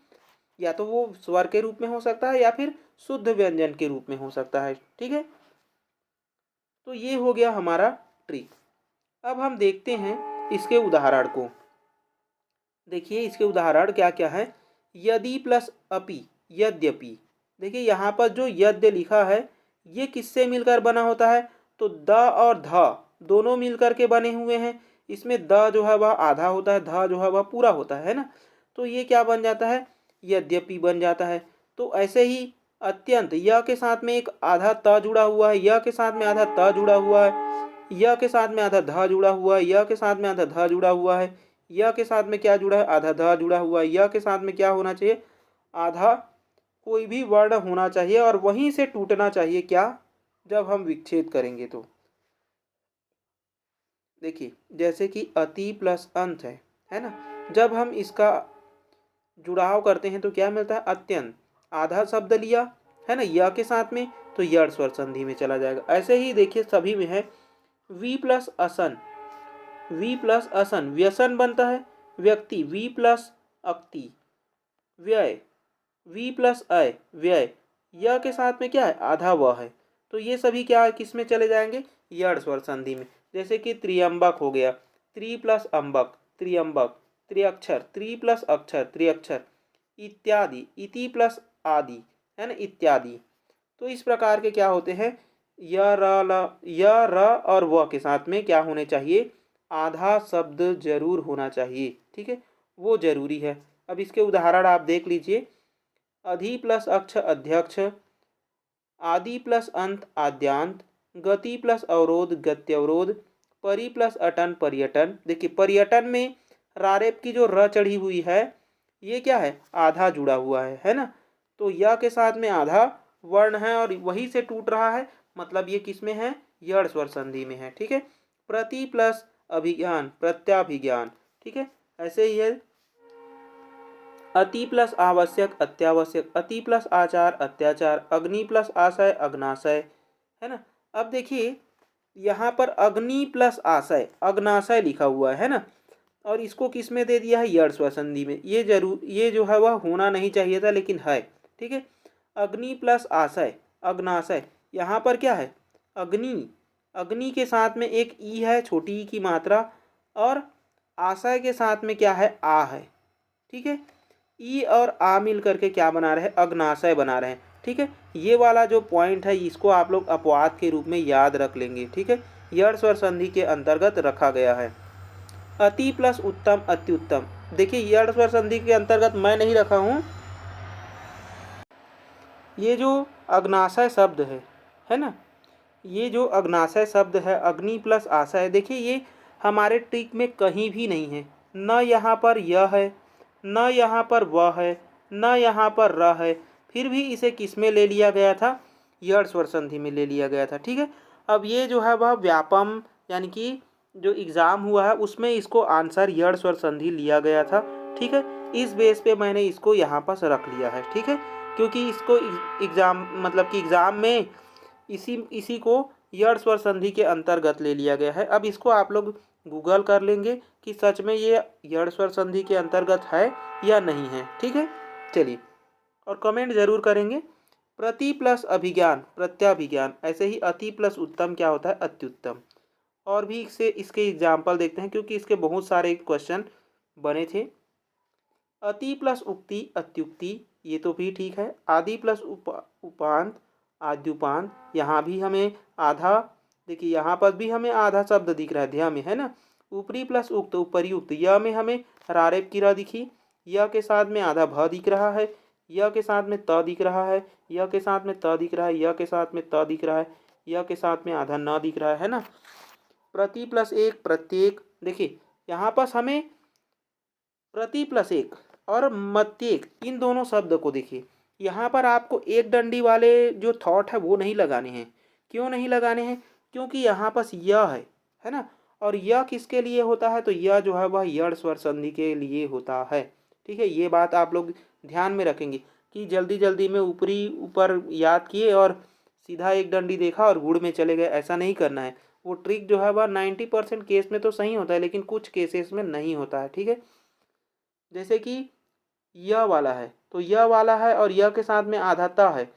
या तो वो स्वर के रूप में हो सकता है या फिर शुद्ध व्यंजन के रूप में हो सकता है। ठीक है, तो ये हो गया हमारा ट्रिक। अब हम देखते हैं इसके उदाहरण को। देखिए इसके उदाहरण क्या क्या है। यदि प्लस अपि, यद्यपि। देखिए यहाँ पर जो यद्य लिखा है ये किससे मिलकर बना होता है, तो द और ध दोनों मिलकर के बने हुए हैं। इसमें द जो है वह आधा होता है, ध जो है वह पूरा होता है ना, तो ये क्या बन जाता है, यद्यपि बन जाता है। तो ऐसे ही अत्यंत, य के साथ में एक आधा त जुड़ा हुआ है, य के साथ में आधा त जुड़ा हुआ है, य के साथ में आधा ध जुड़ा हुआ है, य के साथ में आधा ध जुड़ा हुआ है, य के साथ में क्या जुड़ा है, आधा ध जुड़ा हुआ है, य के साथ में क्या होना चाहिए, आधा कोई भी वर्ण होना चाहिए और वहीं से टूटना चाहिए क्या, जब हम विच्छेद करेंगे तो। देखिए जैसे कि अति प्लस अंत है ना, जब हम इसका जुड़ाव करते हैं तो क्या मिलता है, अत्यंत, आधा शब्द लिया है ना य के साथ में तो यड़ स्वर संधि में चला जाएगा। ऐसे ही देखिए सभी में है वी प्लस असन, वी प्लस असन व्यसन बनता है, व्यक्ति वी प्लस अक्ति, व्यय वी प्लस अय व्यय, य के साथ में क्या है, आधा व है, तो ये सभी क्या है, किस में चले जाएंगे, यड़ स्वर संधि में। जैसे कि त्रियंबक हो गया, त्रि प्लस अंबक त्रियंबक, त्रिअक्षर त्रि प्लस अक्षर त्रिअक्षर, इत्यादि इति प्लस आदि, है ना, इत्यादि। तो इस प्रकार के क्या होते हैं, य र और व के साथ में क्या होने चाहिए, आधा शब्द जरूर होना चाहिए। ठीक है, वो जरूरी है। अब इसके उदाहरण आप देख लीजिए। अधि प्लस अक्ष अध्यक्ष, आदि प्लस अंत आद्यांत, गति प्लस अवरोध गत्यवरोध, परि प्लस अटन पर्यटन। देखिए पर्यटन में रारेप की जो र चढ़ी हुई है ये क्या है, आधा जुड़ा हुआ है ना, तो य के साथ में आधा वर्ण है और वही से टूट रहा है, मतलब ये किस में है, यड़ स्वर संधि में है। ठीक है, प्रति प्लस अभिज्ञान प्रत्याभिज्ञान। ठीक है, ऐसे ही है अति प्लस आवश्यक अत्यावश्यक, अति प्लस आचार अत्याचार, अग्नि प्लस आशय अग्नाशय, है ना। अब देखिए यहाँ पर अग्नि प्लस आशय अग्नाशय लिखा हुआ है ना, और इसको किस में दे दिया है, यड़ स्वर संधि में। ये जो है वह होना नहीं चाहिए था लेकिन है। ठीक है, अग्नि प्लस आशय अग्नाशय, यहाँ पर क्या है, अग्नि, अग्नि के साथ में एक ई है, छोटी ई की मात्रा, और आशय के साथ में क्या है, आ है। ठीक है, ई और आ मिल करके क्या बना रहे हैं, अग्नाशय बना रहे हैं। ठीक है, ये वाला जो पॉइंट है इसको आप लोग अपवाद के रूप में याद रख लेंगे। ठीक है, यड़ स्वर संधि के अंतर्गत रखा गया है। अति प्लस उत्तम अत्युत्तम, देखिए यड़ स्वर संधि के अंतर्गत मैं नहीं रखा हूँ, ये जो अग्नाशय शब्द है ना, ये जो अग्नाशय शब्द है अग्नि प्लस आशय, देखिए ये हमारे ट्रिक में कहीं भी नहीं है, न यहाँ पर यह है, न यहाँ पर वह है, न यहाँ पर र है, फिर भी इसे किस में ले लिया गया था, यड़ स्वर संधि में ले लिया गया था। ठीक है, अब ये जो है वह व्यापम यानी कि जो एग्ज़ाम हुआ है उसमें इसको आंसर यड़ स्वर संधि लिया गया था। ठीक है, इस बेस पे मैंने इसको यहाँ पास रख लिया है। ठीक है, क्योंकि इसको एग्ज़ाम मतलब कि एग्ज़ाम में इसी इसी को यड़ स्वर संधि के अंतर्गत ले लिया गया है। अब इसको आप लोग गूगल कर लेंगे कि सच में ये यड़ स्वर संधि के अंतर्गत है या नहीं है। ठीक है, चलिए, और कमेंट जरूर करेंगे। प्रति प्लस अभिज्ञान प्रत्याभिज्ञान, ऐसे ही अति प्लस उत्तम क्या होता है, अत्युत्तम। और भी इसके एग्जाम्पल देखते हैं, क्योंकि इसके बहुत सारे क्वेश्चन बने थे। अति प्लस उक्ति अत्युक्ति, ये तो भी ठीक है। आदि प्लस उपांत आद्युपांत, यहाँ भी हमें आधा, देखिए यहाँ पर भी हमें आधा शब्द दिख रहा है, ध्यान में है ना। ऊपरी प्लस उक्त उपरियुक्त, यह में हमें रारेप किरा दिखी, यह के साथ में आधा भ दिख रहा है, यह के साथ में त दिख रहा है, यह के साथ में त दिख रहा है, यह के साथ में त दिख रहा है, यह के साथ में आधा न दिख रहा है ना। प्रति प्लस एक प्रत्येक, देखिए यहाँ पर हमें प्रति प्लस एक और मत्येक, इन दोनों शब्द को देखिए, यहाँ पर आपको एक डंडी वाले जो थॉट है वो नहीं लगाने हैं। क्यों नहीं लगाने हैं, क्योंकि यहाँ पर यह है ना, और यह किसके लिए होता है, तो यह जो है वह यड़ स्वर संधि के लिए होता है। ठीक है, ये बात आप लोग ध्यान में रखेंगे कि जल्दी जल्दी में ऊपरी ऊपर याद किए और सीधा एक डंडी देखा और गुड़ में चले गए, ऐसा नहीं करना है। वो ट्रिक जो है वह 90% केस में तो सही होता है, लेकिन कुछ केसेस में नहीं होता है। ठीक है, जैसे कि यह वाला है, तो यह वाला है और यह के साथ में आधा ता है,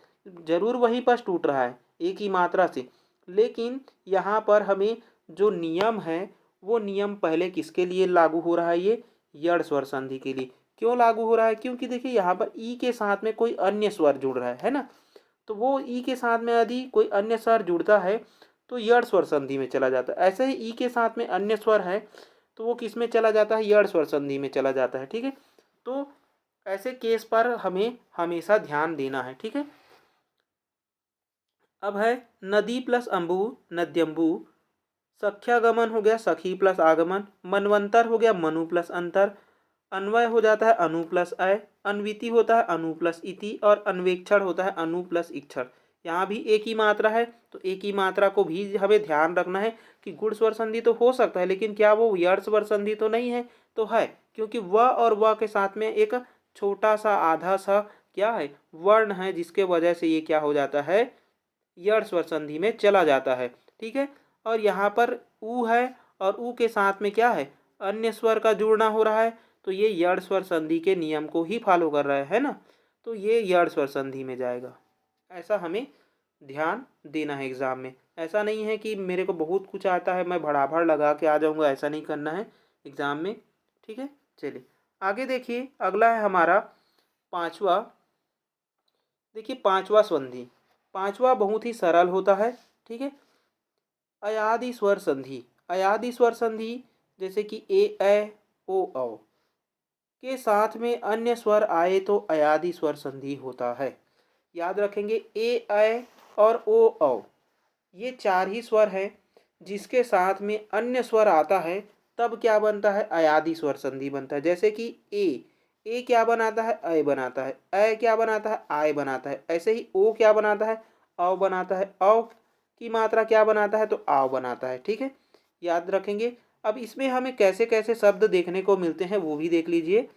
जरूर वहीं पर टूट रहा है एक ही मात्रा से, लेकिन यहाँ पर हमें जो नियम है वो नियम पहले किसके लिए लागू हो रहा है, ये यड़ स्वर संधि के लिए। क्यों लागू हो रहा है, क्योंकि देखिए यहाँ पर ई के साथ में कोई अन्य स्वर जुड़ रहा है ना, तो वो ई के साथ में यदि कोई अन्य स्वर जुड़ता है तो यड़ स्वर संधि में चला जाता है। ऐसे ही ई के साथ में अन्य स्वर है तो वो किस में चला जाता है, यड़ स्वर संधि में चला जाता है। ठीक है, तो ऐसे केस पर हमें हमेशा ध्यान देना है। ठीक है, अब है नदी प्लस अम्बु नद्यम्बु, सख्यागमन हो गया सखी प्लस आगमन, मनवंतर हो गया मनु प्लस अंतर, अन्वय हो जाता है अनु प्लस अय, अन्विति होता है अनु प्लस इति, और अन्वेक्षण होता है अनु प्लस इक्षण। यहाँ भी एक ही मात्रा है, तो एक ही मात्रा को भी हमें ध्यान रखना है कि गुण स्वर संधि तो हो सकता है, लेकिन क्या वो यड़ स्वर संधि तो नहीं है, तो है, क्योंकि वह और वह के साथ में एक छोटा सा आधा सा क्या है, वर्ण है, जिसके वजह से ये क्या हो जाता है, यड़ स्वर संधि में चला जाता है। ठीक है, और यहाँ पर ऊ है और ऊ के साथ में क्या है, अन्य स्वर का जुड़ना हो रहा है, तो ये यड़ स्वर संधि के नियम को ही फॉलो कर रहा है ना, तो ये यड़ स्वर संधि में जाएगा। ऐसा हमें ध्यान देना है एग्ज़ाम में। ऐसा नहीं है कि मेरे को बहुत कुछ आता है मैं भड़ाभड़ लगा के आ जाऊँगा, ऐसा नहीं करना है एग्ज़ाम में। ठीक है, चलिए आगे देखिए, अगला है हमारा पाँचवा। देखिए पाँचवा संधि, पाँचवा बहुत ही सरल होता है। ठीक है, अयादि स्वर संधि, अयादि स्वर संधि जैसे कि ए ओ औ के साथ में अन्य स्वर आए तो अयादि स्वर संधि होता है। याद रखेंगे, ए और ओ औ ये चार ही स्वर हैं, जिसके साथ में अन्य स्वर आता है तब क्या बनता है, अयादि स्वर संधि बनता है। जैसे कि ए क्या बनाता है, अय बनाता है, अय क्या बनाता है, आय बनाता है। ऐसे ही ओ क्या बनाता है, अव बनाता है, अव की मात्रा क्या बनाता है, तो आव बनाता है। ठीक है, याद रखेंगे। अब इसमें हमें कैसे कैसे शब्द देखने को मिलते हैं वो भी देख लीजिए।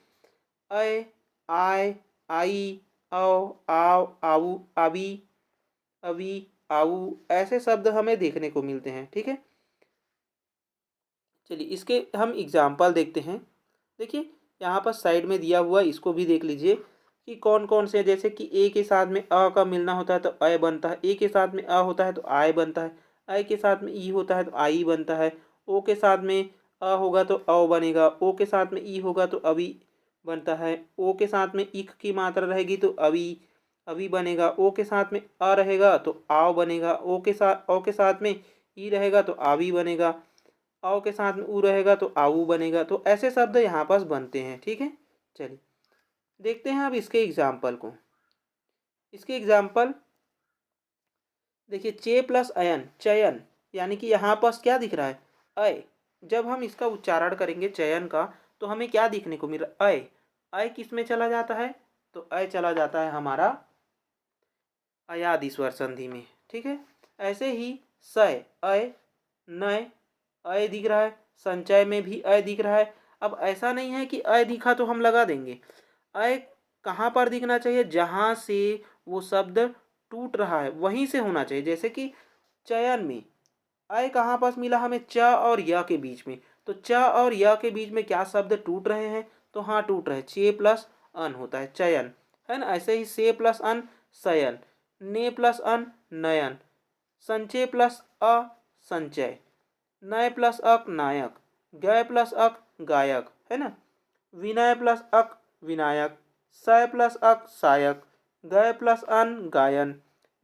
अय, आय, आई, औ, आव, आऊ, आवी, अवी, आऊ, ऐसे शब्द हमें देखने को मिलते हैं। ठीक है, चलिए इसके हम एग्जाम्पल देखते हैं। देखिए यहाँ पर साइड में दिया हुआ, इसको भी देख लीजिए कि कौन कौन से, जैसे कि ए के साथ में अ का मिलना होता है तो अय बनता है, ए के साथ में अ होता है तो आय बनता है, अय के साथ में ई होता है तो आई बनता है, ओ के साथ में अ होगा तो अव बनेगा, ओ के साथ में ई होगा तो अभी बनता है, ओ के साथ में इक की मात्रा रहेगी तो अभी अभी बनेगा, ओ के साथ में अ रहेगा तो आव बनेगा, ओ के साथ में ई रहेगा तो आवी बनेगा, औ के साथ में ऊ रहेगा तो आऊ बनेगा। तो ऐसे शब्द यहाँ पास बनते हैं। ठीक है, चलिए देखते हैं अब इसके एग्जाम्पल को। इसके एग्जाम्पल देखिए, चे प्लस अयन चयन, यानी कि यहाँ पास क्या दिख रहा है, अय, जब हम इसका उच्चारण करेंगे चयन का, तो हमें क्या देखने को मिल रहा है, अय किस में चला जाता है, तो अय चला जाता है हमारा अयादि स्वर संधि में। ठीक है, ऐसे ही सय, अय, नय, अय दिख रहा है, संचय में भी अय दिख रहा है। अब ऐसा नहीं है कि अय दिखा तो हम लगा देंगे, अय कहाँ पर दिखना चाहिए, जहाँ से वो शब्द टूट रहा है वहीं से होना चाहिए। जैसे कि चयन में अय कहाँ पास मिला हमें, च और य के बीच में, तो च और य के बीच में क्या शब्द टूट रहे हैं, तो हाँ टूट रहे हैं, चे प्लस अन होता है चयन, है ना। ऐसे ही से प्लस अन शयन, ने प्लस अन नयन, संचय प्लस अ संचय, नय प्लस अक नायक, गय प्लस अक गायक, है ना। विनय प्लस अक विनायक, सय प्लस अक सायक, गय प्लस अन गायन,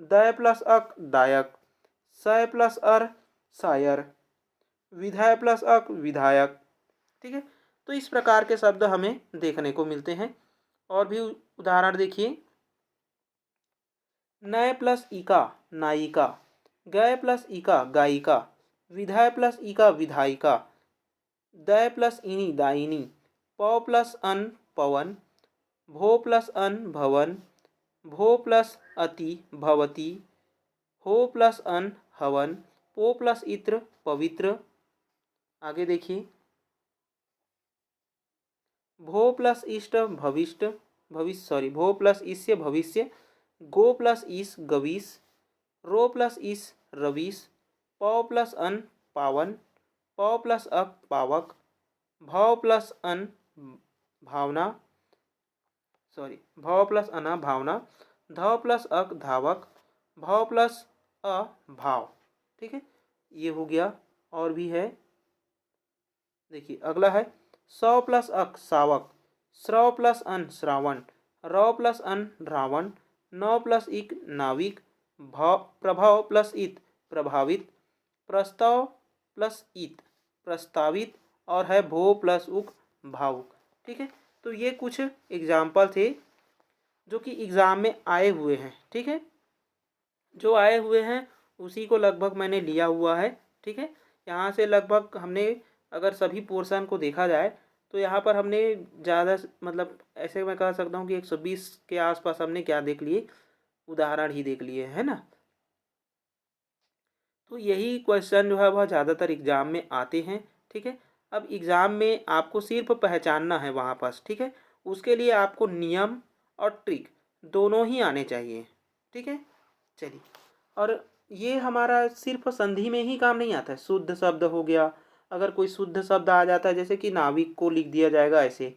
दय प्लस अक दायक, सय प्लस अर सायर, विधाय प्लस अक विधायक। ठीक है, तो इस प्रकार के शब्द हमें देखने को मिलते हैं। और भी उदाहरण देखिए, नय प्लस इका नायिका, गय प्लस इका गायिका, विधाय प्लस इका विधायिका, दय प्लस इनी दायिनी, पौ प्लस अन पवन, भो प्लस अन भवन, भो प्लस अति भवती, हो प्लस अन हवन, पो प्लस इत्र पवित्र। आगे देखिए, भो प्लस इष्ट भविष्ट, भो प्लस ईस्य भविष्य, गो प्लस ईस गवीस, रो प्लस ईस रवीस, पौ प्लस अन पावन, पौ प्लस अक पावक, भव प्लस अन भावना, भव प्लस अना भावना, धव प्लस अक धावक, भव प्लस अ भाव। ठीक है, ये हो गया। और भी है, देखिए अगला है, सौ प्लस अक सावक, स्रव प्लस अन श्रावण, रव प्लस अन रावण, नौ प्लस इक नाविक, भाव प्रभाव प्लस इत प्रभावित, प्रस्ताव प्लस इत प्रस्तावित, और है भो प्लस उक भावुक। ठीक है, तो ये कुछ एग्जाम्पल थे जो कि एग्ज़ाम में आए हुए हैं। ठीक है, जो आए हुए हैं उसी को लगभग मैंने लिया हुआ है। ठीक है, यहाँ से लगभग हमने, अगर सभी पोर्शन को देखा जाए तो यहाँ पर हमने ज़्यादा मतलब ऐसे मैं कह सकता हूँ कि 120 के आसपास हमने क्या देख लिए, उदाहरण ही देख लिए, है ना। तो यही क्वेश्चन जो है वह ज़्यादातर एग्ज़ाम में आते हैं। ठीक है, अब एग्ज़ाम में आपको सिर्फ पहचानना है वहाँ पास। ठीक है, उसके लिए आपको नियम और ट्रिक दोनों ही आने चाहिए। ठीक है, चलिए, और ये हमारा सिर्फ संधि में ही काम नहीं आता है, शुद्ध शब्द हो गया, अगर कोई शुद्ध शब्द आ जाता है, जैसे कि नाविक को लिख दिया जाएगा ऐसे,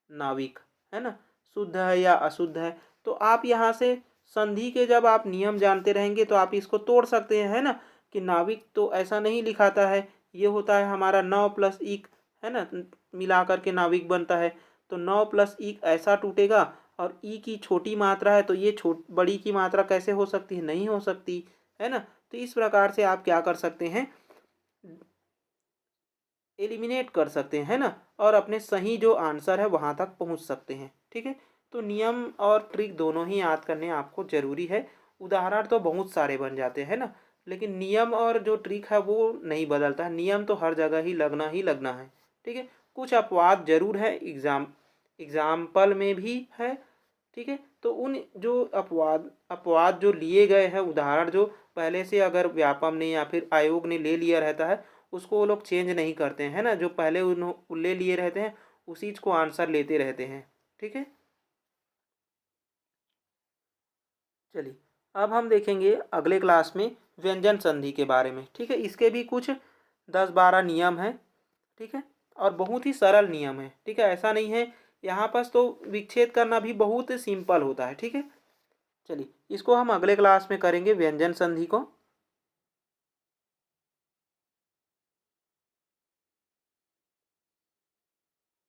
नाविक, है ना, शुद्ध है या अशुद्ध है, तो आप यहाँ से संधि के जब आप नियम जानते रहेंगे तो आप इसको तोड़ सकते हैं, है ना, कि नाविक तो ऐसा नहीं लिखाता है, ये होता है हमारा नौ प्लस इक, है ना, मिला करके नाविक बनता है, तो नौ प्लस इक ऐसा टूटेगा, और ई की छोटी मात्रा है तो ये बड़ी की मात्रा कैसे हो सकती है, नहीं हो सकती, है ना। तो इस प्रकार से आप क्या कर सकते हैं, एलिमिनेट कर सकते हैं, है ना, और अपने सही जो आंसर है वहाँ तक पहुँच सकते हैं। ठीक है, तो नियम और ट्रिक दोनों ही याद करने आपको ज़रूरी है। उदाहरण तो बहुत सारे बन जाते हैं ना, लेकिन नियम और जो ट्रिक है वो नहीं बदलता है, नियम तो हर जगह ही लगना है। ठीक है, कुछ अपवाद जरूर है, एग्जाम्पल में भी है। ठीक है, तो उन जो अपवाद जो लिए गए हैं, उदाहरण जो पहले से अगर व्यापम ने या फिर आयोग ने ले लिया रहता है, उसको वो लोग चेंज नहीं करते हैं, है ना, जो पहले उन्होंने ले लिए रहते हैं उसी को आंसर लेते रहते हैं। ठीक है, चलिए, अब हम देखेंगे अगले क्लास में व्यंजन संधि के बारे में। ठीक है, इसके भी कुछ 10-12 नियम हैं। ठीक है, और बहुत ही सरल नियम है। ठीक है, ऐसा नहीं है, यहाँ पर तो विच्छेद करना भी बहुत सिंपल होता है। ठीक है, चलिए इसको हम अगले क्लास में करेंगे व्यंजन संधि को।